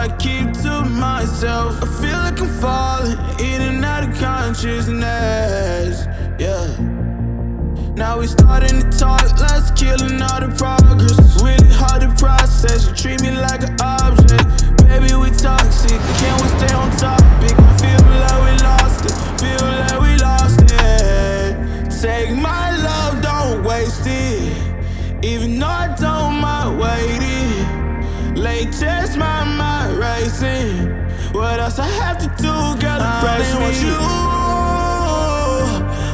I keep to myself. I feel like I'm falling, in and out of consciousness. Yeah. Now we starting to talk, let's killing all the progress. Really hard to process, you treat me like an object. Baby, we toxic, can we stay on topic? I feel like we lost it, feel like we lost it. Take my love, don't waste it. Even though I don't mind waiting. Late test, my mind racing. What else I have to do, girl, to praise me? I want you,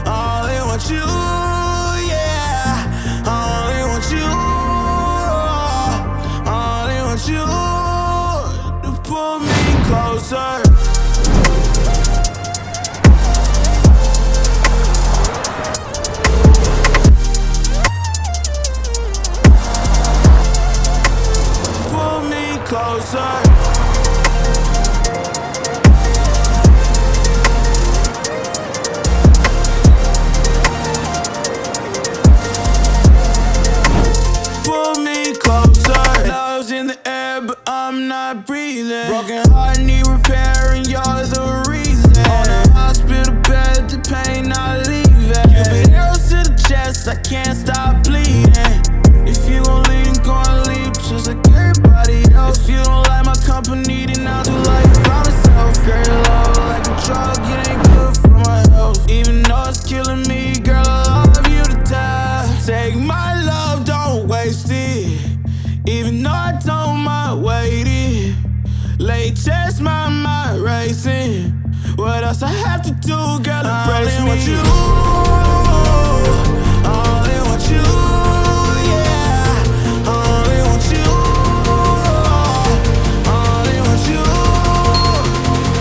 I want you. You to pull me closer. Pull me closer. I'm not breathing. Broken heart need repairing, you're the reason. On a hospital bed, the pain not leaving. Cupid arrows to the chest, I can't stop bleeding. If you gon' leave, then go and leave just like everybody else. If you don't like my company, then I'll do life by myself. Girl, your love like a drug, it ain't good for my health. Even though it's killing me, girl, I love you to death. Take my love, don't waste it. Even though I don't mind waiting. Late test, my mind racing. What else I have to do, girl, to praise me? Want you, only want you, yeah. Only want you, only want you.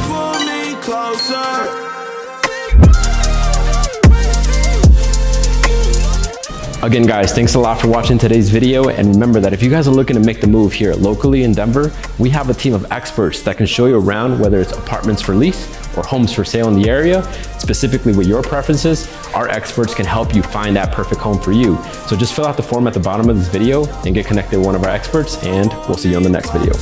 Pull me closer. Again, guys, thanks a lot for watching today's video. And remember that if you guys are looking to make the move here locally in Denver, we have a team of experts that can show you around, whether it's apartments for lease or homes for sale in the area. Specifically with your preferences, our experts can help you find that perfect home for you. So just fill out the form at the bottom of this video and get connected with one of our experts, and we'll see you on the next video.